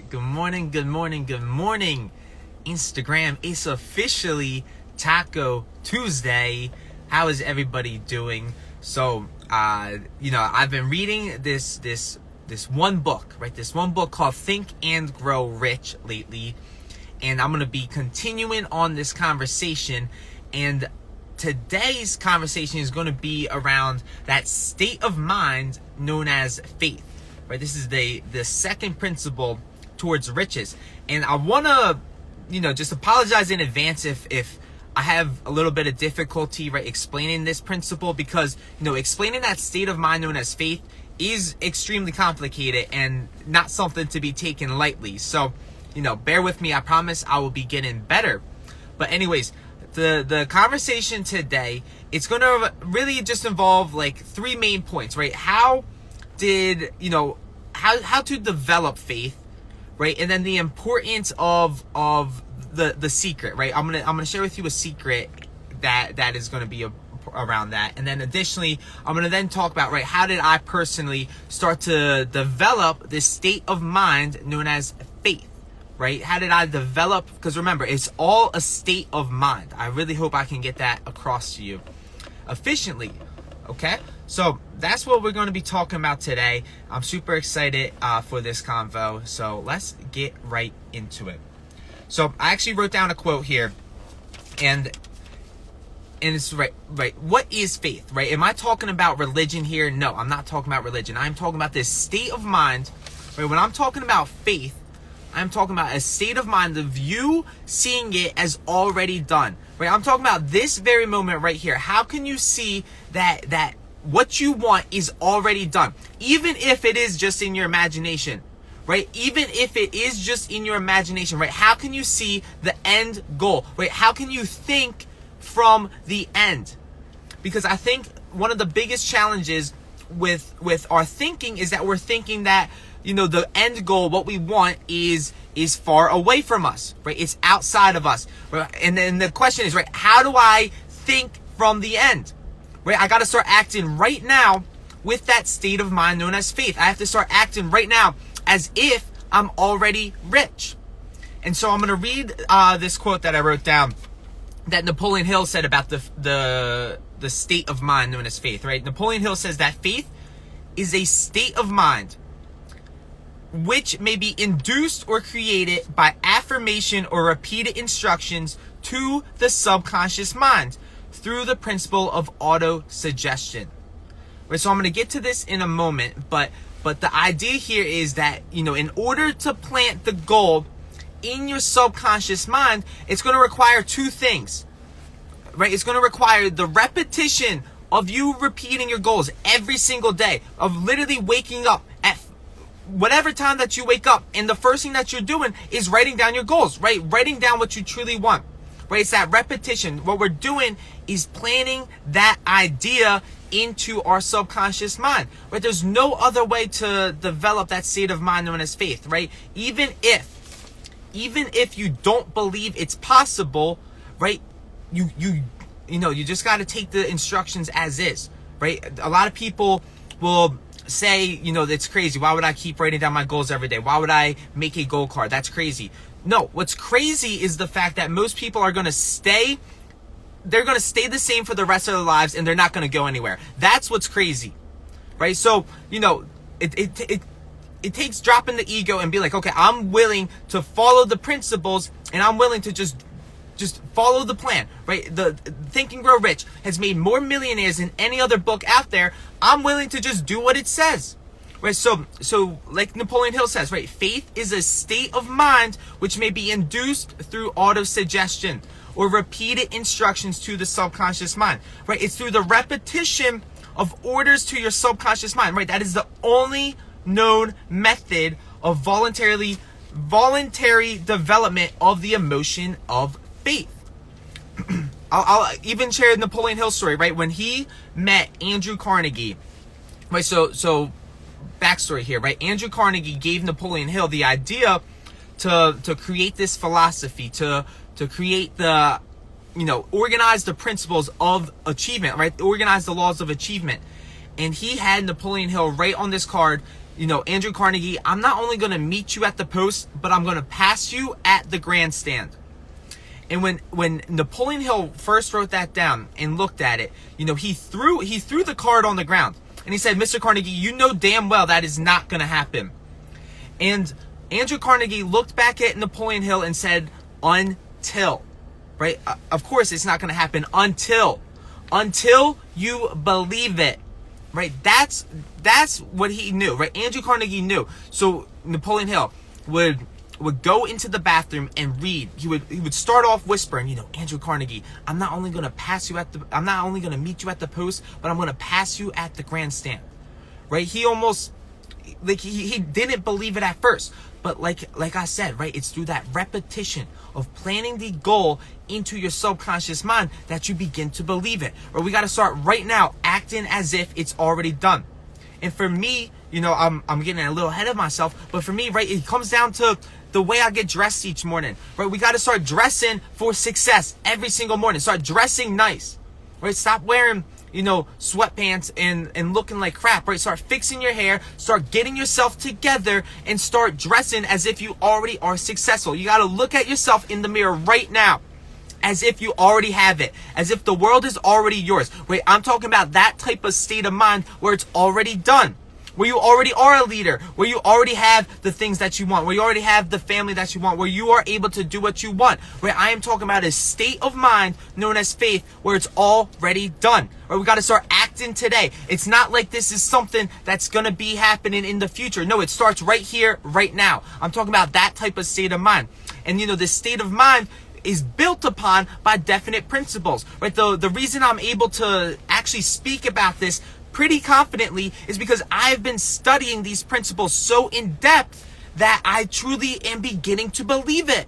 Good morning, good morning, good morning. Instagram, it's officially Taco Tuesday. How is everybody doing? So, I've been reading this one book, right? This one book called Think and Grow Rich lately. And I'm going to be continuing on this conversation. And today's conversation is going to be around that state of mind known as faith, right? This is the second principle towards riches. And I want to, just apologize in advance if I have a little bit of difficulty, right, explaining this principle, because, explaining that state of mind known as faith is extremely complicated and not something to be taken lightly. So, bear with me. I promise I will be getting better. But anyways, the conversation today, it's going to really just involve like three main points, right? How to develop faith, right? And then the importance of the secret, right? I'm gonna share with you a secret that is going to be around that. And then additionally, I'm going to then talk about, right, how did I personally start to develop this state of mind known as faith, right? How did I develop? Because remember, it's all a state of mind. I really hope I can get that across to you efficiently. Okay, so that's what we're going to be talking about today. I'm super excited for this convo. So let's get right into it. So I actually wrote down a quote here, and it's right. What is faith, right? Am I talking about religion here? No, I'm not talking about religion. I'm talking about this state of mind, right? When I'm talking about faith, I'm talking about a state of mind of you seeing it as already done, right? I'm talking about this very moment right here. How can you see that what you want is already done, even if it is just in your imagination, right? Even if it is just in your imagination, right? How can you see the end goal, right? How can you think from the end? Because I think one of the biggest challenges with our thinking is that we're thinking that, the end goal, what we want is far away from us, right? It's outside of us, right? And then the question is, right, how do I think from the end, right? I got to start acting right now with that state of mind known as faith. I have to start acting right now as if I'm already rich. And so I'm going to read this quote that I wrote down that Napoleon Hill said about the state of mind known as faith, right? Napoleon Hill says that faith is a state of mind which may be induced or created by affirmation or repeated instructions to the subconscious mind through the principle of auto-suggestion. Right, so I'm going to get to this in a moment, but the idea here is that, in order to plant the goal in your subconscious mind, it's going to require two things, right? It's going to require the repetition of you repeating your goals every single day, of literally waking up at whatever time that you wake up, and the first thing that you're doing is writing down your goals, right? Writing down what you truly want, right? It's that repetition. What we're doing is planting that idea into our subconscious mind, right? There's no other way to develop that state of mind known as faith, right? Even if you don't believe it's possible, right? You just got to take the instructions as is, right? A lot of people will say, it's crazy. Why would I keep writing down my goals every day? Why would I make a goal card? That's crazy. No, what's crazy is the fact that most people are going to stay the same for the rest of their lives, and they're not going to go anywhere. That's what's crazy, right? So, it takes dropping the ego and be like, okay, I'm willing to follow the principles, and I'm willing to just follow the plan, right? The Think and Grow Rich has made more millionaires than any other book out there. I'm willing to just do what it says, right? So like Napoleon Hill says, right? Faith is a state of mind which may be induced through auto-suggestion or repeated instructions to the subconscious mind, right? It's through the repetition of orders to your subconscious mind, right? That is the only known method of voluntary development of the emotion of faith. I'll even share Napoleon Hill's story, right? When he met Andrew Carnegie, right? So backstory here, right? Andrew Carnegie gave Napoleon Hill the idea to create this philosophy, to create the, organize the principles of achievement, right? Organize the laws of achievement. And he had Napoleon Hill write on this card Andrew Carnegie, I'm not only going to meet you at the post, but I'm going to pass you at the grandstand. And when Napoleon Hill first wrote that down and looked at it, he threw the card on the ground. And he said, Mr. Carnegie, you know damn well that is not going to happen. And Andrew Carnegie looked back at Napoleon Hill and said, until, right? Of course, it's not going to happen until you believe it, right? That's what he knew, right? Andrew Carnegie knew. So Napoleon Hill would go into the bathroom and read. He would start off whispering, Andrew Carnegie, I'm not only going to meet you at the post, but I'm going to pass you at the grandstand, right? He almost, he didn't believe it at first, but like I said, right, it's through that repetition of planning the goal into your subconscious mind that you begin to believe it. Or we got to start right now acting as if it's already done. And for me, I'm getting a little ahead of myself, but for me, right, it comes down to the way I get dressed each morning, right? We got to start dressing for success every single morning. Start dressing nice, right? Stop wearing, sweatpants and looking like crap, right? Start fixing your hair, start getting yourself together, and start dressing as if you already are successful. You got to look at yourself in the mirror right now as if you already have it, as if the world is already yours. Wait, I'm talking about that type of state of mind where it's already done, where you already are a leader, where you already have the things that you want, where you already have the family that you want, where you are able to do what you want. Where I am talking about a state of mind known as faith, where it's already done. Or we got to start acting today. It's not like this is something that's going to be happening in the future. No, it starts right here, right now. I'm talking about that type of state of mind. And this state of mind is built upon by definite principles, right? The reason I'm able to actually speak about this pretty confidently is because I've been studying these principles so in depth that I truly am beginning to believe it,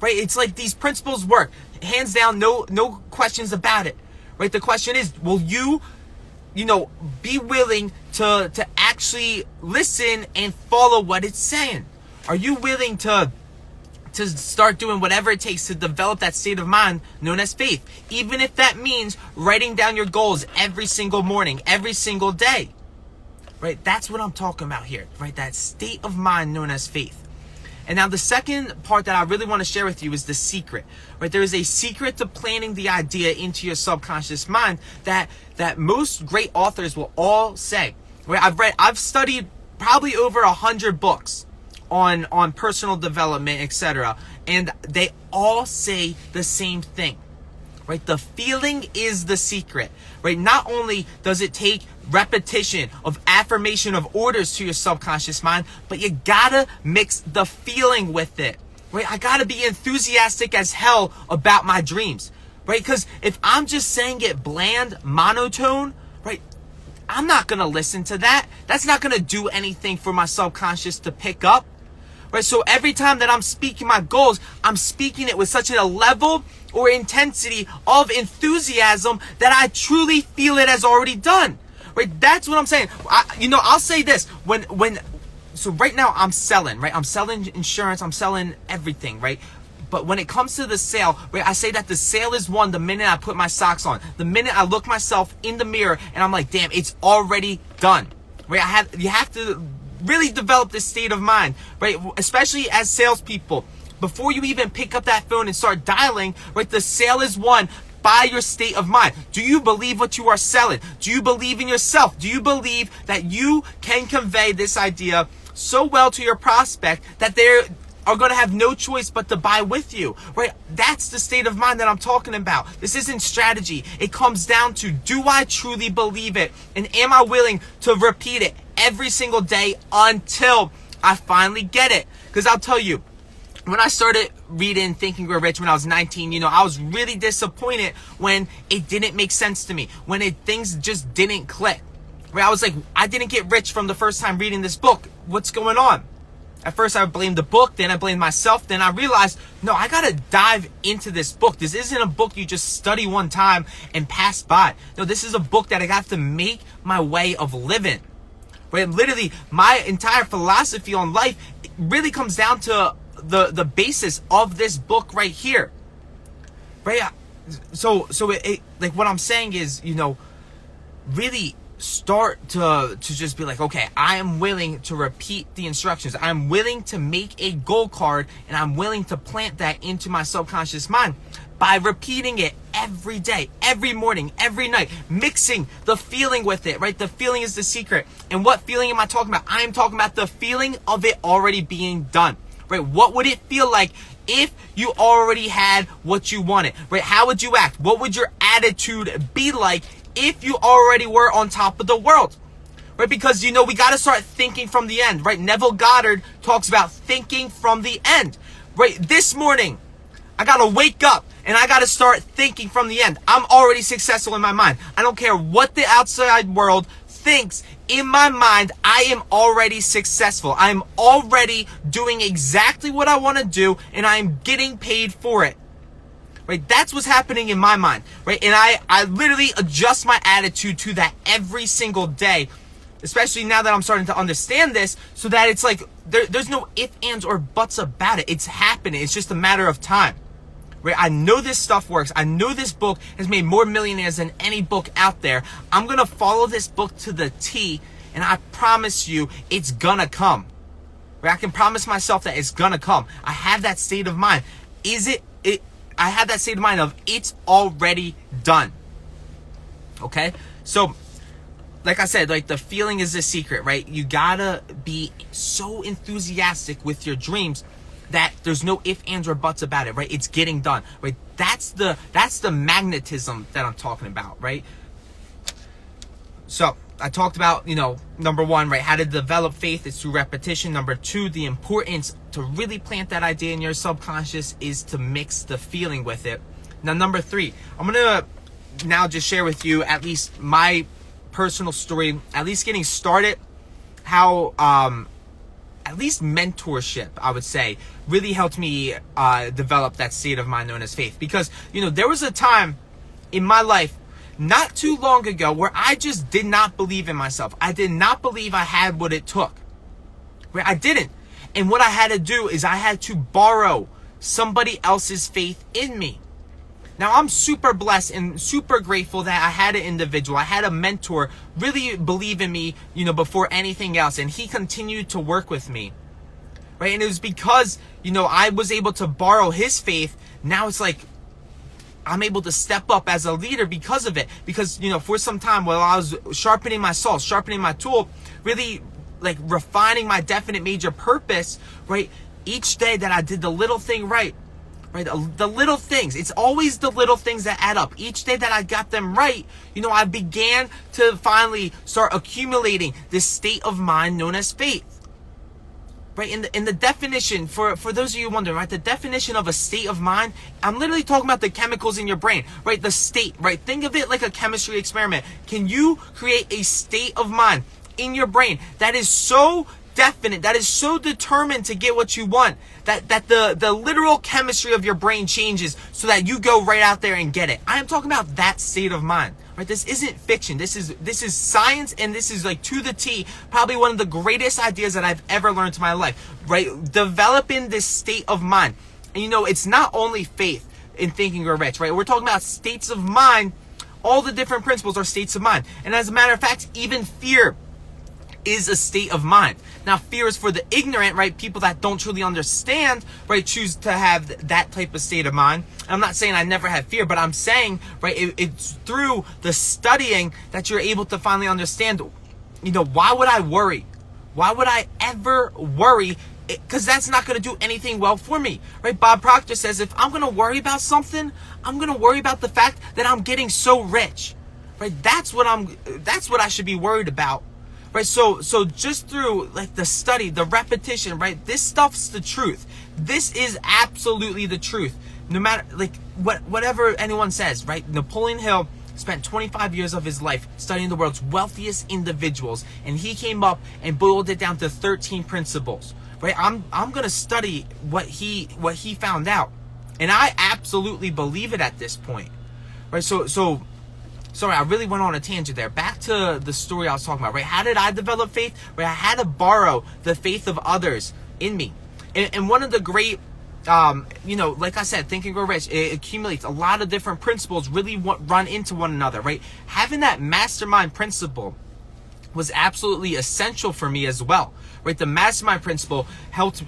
right? It's like these principles work, hands down, no questions about it, right? The question is, will you, be willing to actually listen and follow what it's saying? Are you willing to start doing whatever it takes to develop that state of mind known as faith, even if that means writing down your goals every single morning, every single day, right? That's what I'm talking about here, right? That state of mind known as faith. And now the second part that I really want to share with you is the secret, right? There is a secret to planning the idea into your subconscious mind that most great authors will all say, right? I've studied probably over 100 books on personal development, etc. And they all say the same thing, right? The feeling is the secret, right? Not only does it take repetition of affirmation of orders to your subconscious mind, but you gotta mix the feeling with it, right? I gotta be enthusiastic as hell about my dreams, right? Because if I'm just saying it bland, monotone, right, I'm not gonna listen to that. That's not gonna do anything for my subconscious to pick up. Right, so every time that I'm speaking my goals, I'm speaking it with such a level or intensity of enthusiasm that I truly feel it as already done. Right, that's what I'm saying. I'll say this so right now I'm selling, right? I'm selling insurance, I'm selling everything, right? But when it comes to the sale, right, I say that the sale is won the minute I put my socks on, the minute I look myself in the mirror, and I'm like, damn, it's already done. Right, you have to really develop this state of mind, right? Especially as salespeople, before you even pick up that phone and start dialing, right? The sale is won by your state of mind. Do you believe what you are selling? Do you believe in yourself? Do you believe that you can convey this idea so well to your prospect that they're are going to have no choice but to buy with you, right? That's the state of mind that I'm talking about. This isn't strategy. It comes down to, do I truly believe it? And am I willing to repeat it every single day until I finally get it? Because I'll tell you, when I started reading Think and Grow Rich when I was 19, I was really disappointed when it didn't make sense to me, when things just didn't click. Right? I was like, I didn't get rich from the first time reading this book. What's going on? At first I blamed the book, then I blamed myself, then I realized, no, I gotta dive into this book. This isn't a book you just study one time and pass by. No, this is a book that I have to make my way of living. Right? Literally, my entire philosophy on life really comes down to the basis of this book right here. Right? So it like what I'm saying is, really start to just be like, okay, I am willing to repeat the instructions. I'm willing to make a goal card, and I'm willing to plant that into my subconscious mind by repeating it every day, every morning, every night, mixing the feeling with it, right? The feeling is the secret. And what feeling am I talking about? I am talking about the feeling of it already being done, right? What would it feel like if you already had what you wanted, right? How would you act? What would your attitude be like if you already were on top of the world, right? Because, we got to start thinking from the end, right? Neville Goddard talks about thinking from the end, right? This morning, I got to wake up and I got to start thinking from the end. I'm already successful in my mind. I don't care what the outside world thinks. In my mind, I am already successful. I am already doing exactly what I want to do, and I am getting paid for it. Right? That's what's happening in my mind, right? And I literally adjust my attitude to that every single day, especially now that I'm starting to understand this, so that it's like there's no ifs, ands, or buts about it. It's happening. It's just a matter of time, right? I know this stuff works. I know this book has made more millionaires than any book out there. I'm going to follow this book to the T, and I promise you it's going to come. Right? I can promise myself that it's going to come. I have that state of mind. I have that state of mind of it's already done. Okay? So, like I said, like the feeling is the secret, right? You gotta be so enthusiastic with your dreams that there's no ifs, ands, or buts about it, right? It's getting done, right? That's the magnetism that I'm talking about, right? So, I talked about, number one, right? How to develop faith is through repetition. Number two, the importance to really plant that idea in your subconscious is to mix the feeling with it. Now, number three, I'm going to now just share with you at least my personal story, at least getting started, how, at least mentorship, I would say, really helped me develop that state of mind known as faith. Because, there was a time in my life not too long ago where I just did not believe in myself. I did not believe I had what it took. Right? I didn't. And what I had to do is I had to borrow somebody else's faith in me. Now, I'm super blessed and super grateful that I had an individual, I had a mentor really believe in me, before anything else. And he continued to work with me. Right? And it was because, I was able to borrow his faith. Now it's like, I'm able to step up as a leader because of it. Because, for some time while I was sharpening my saw, sharpening my tool, really like refining my definite major purpose, right? Each day that I did the little thing right? The little things. It's always the little things that add up. Each day that I got them right, I began to finally start accumulating this state of mind known as faith. Right? In the definition, for those of you wondering, right, the definition of a state of mind, I'm literally talking about the chemicals in your brain, right? The state, right? Think of it like a chemistry experiment. Can you create a state of mind in your brain that is so definite, that is so determined to get what you want, that the literal chemistry of your brain changes so that you go right out there and get it? I am talking about that state of mind. Right? This isn't fiction. This is science, and this is like to the T, probably one of the greatest ideas that I've ever learned in my life. Right? Developing this state of mind. And it's not only faith in Think and Grow Rich, right? We're talking about states of mind. All the different principles are states of mind. And as a matter of fact, even fear is a state of mind. Now, fear is for the ignorant, right? People that don't truly understand, right, choose to have that type of state of mind. And I'm not saying I never had fear, but I'm saying, right, it's through the studying that you're able to finally understand, why would I worry? Why would I ever worry? Because that's not going to do anything well for me, right? Bob Proctor says, if I'm going to worry about something, I'm going to worry about the fact that I'm getting so rich, right? That's what I should be worried about. Right, so just through like the study, the repetition, right? This stuff's the truth. This is absolutely the truth. No matter like whatever anyone says, right? Napoleon Hill spent 25 years of his life studying the world's wealthiest individuals, and he came up and boiled it down to 13 principles. Right? I'm gonna study what he found out, and I absolutely believe it at this point. Right? So. Sorry, I really went on a tangent there. Back to the story I was talking about, right? How did I develop faith? Right, I had to borrow the faith of others in me. And one of the great, like I said, Think and Grow Rich, it accumulates a lot of different principles really run into one another, right? Having that mastermind principle, was absolutely essential for me as well, right? The mastermind principle helped,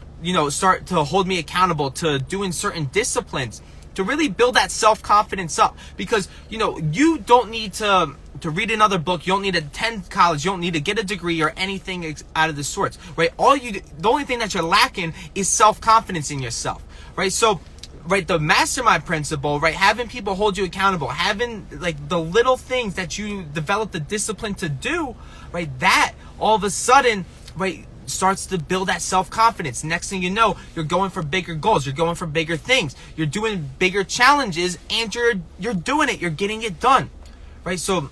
start to hold me accountable to doing certain disciplines to really build that self-confidence up, because, you don't need to read another book. You don't need to attend college. You don't need to get a degree or anything out of the sorts, right? The only thing that you're lacking is self-confidence in yourself, right? So, right, the mastermind principle, right, having people hold you accountable, having like the little things that you develop the discipline to do, right, that all of a sudden, right, starts to build that self-confidence. Next thing you know, you're going for bigger goals, you're going for bigger things, you're doing bigger challenges, and you're doing it, you're getting it done, right? So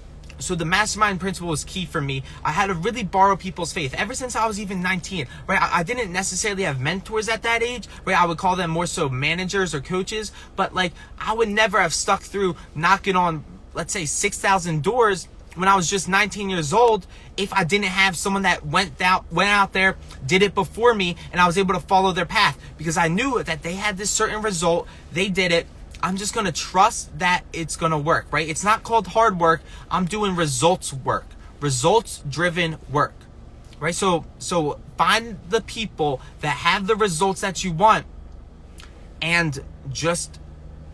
the mastermind principle was key for me. I had to really borrow people's faith ever since I was even 19, right? I didn't necessarily have mentors at that age, right? I would call them more so managers or coaches, but like I would never have stuck through knocking on, let's say, 6,000 doors when I was just 19 years old if I didn't have someone that went out there, did it before me, and I was able to follow their path, because I knew that they had this certain result, they did it. I'm just going to trust that it's going to work, right? It's not called hard work. I'm doing results work, results driven work, right? So find the people that have the results that you want and just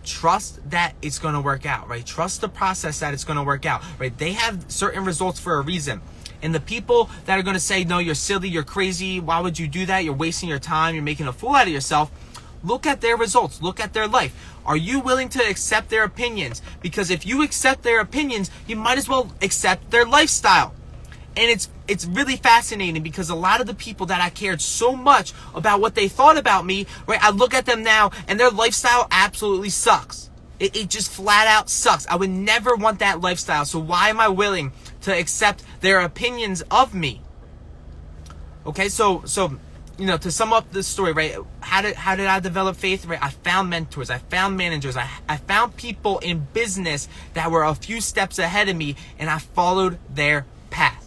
trust that it's going to work out, right? Trust the process that it's going to work out, right? They have certain results for a reason. And the people that are going to say, no, you're silly, you're crazy, why would you do that? You're wasting your time, you're making a fool out of yourself. Look at their results. Look at their life. Are you willing to accept their opinions? Because if you accept their opinions, you might as well accept their lifestyle. And it's really fascinating, because a lot of the people that I cared so much about what they thought about me, right? I look at them now and their lifestyle absolutely sucks. It just flat out sucks. I would never want that lifestyle. So why am I willing to accept their opinions of me? Okay, so to sum up this story, right? How did I develop faith? Right? I found mentors, I found managers, I found people in business that were a few steps ahead of me, and I followed their path.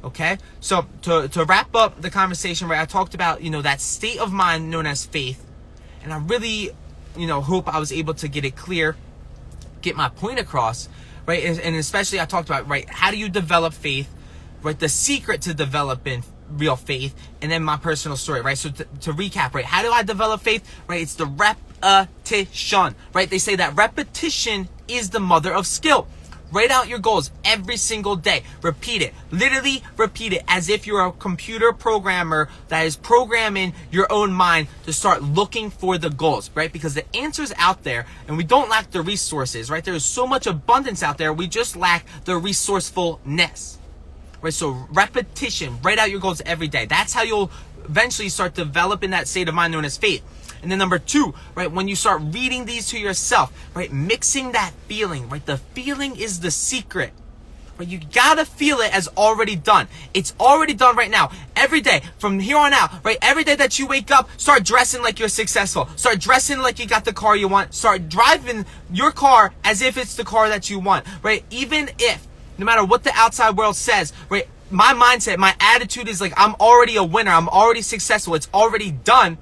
Okay? So to wrap up the conversation, right, I talked about, that state of mind known as faith. And I really, hope I was able to get it clear, get my point across, right? And especially I talked about, right, how do you develop faith, right? The secret to developing real faith, and then my personal story, right? So to recap, right, how do I develop faith? Right, it's the repetition, right? They say that repetition is the mother of skill. Write out your goals every single day. Repeat it. Literally repeat it as if you're a computer programmer that is programming your own mind to start looking for the goals, right? Because the answer's out there, and we don't lack the resources, right? There is so much abundance out there. We just lack the resourcefulness, right? So repetition. Write out your goals every day. That's how you'll eventually start developing that state of mind known as faith. And then number 2, right, when you start reading these to yourself, right, mixing that feeling, right, the feeling is the secret, right, you gotta feel it as already done. It's already done right now. Every day, from here on out, right, every day that you wake up, start dressing like you're successful. Start dressing like you got the car you want. Start driving your car as if it's the car that you want, right, even if, no matter what the outside world says, right, my mindset, my attitude is like, I'm already a winner. I'm already successful. It's already done.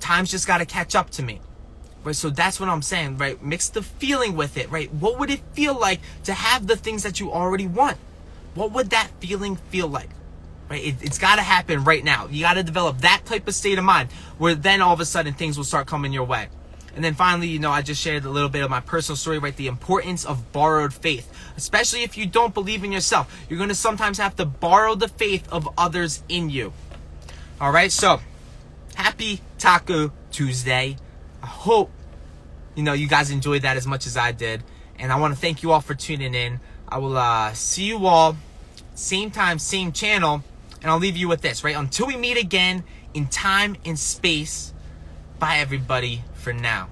Time's just got to catch up to me, right? So that's what I'm saying, right? Mix the feeling with it, right? What would it feel like to have the things that you already want? What would that feeling feel like, right? It's got to happen right now. You got to develop that type of state of mind where then all of a sudden things will start coming your way. And then finally, I just shared a little bit of my personal story, right? The importance of borrowed faith, especially if you don't believe in yourself. You're going to sometimes have to borrow the faith of others in you. All right, so happy Taco Tuesday. I hope, you guys enjoyed that as much as I did. And I want to thank you all for tuning in. I will see you all same time, same channel. And I'll leave you with this, right? Until we meet again in time and space. Bye, everybody, for now.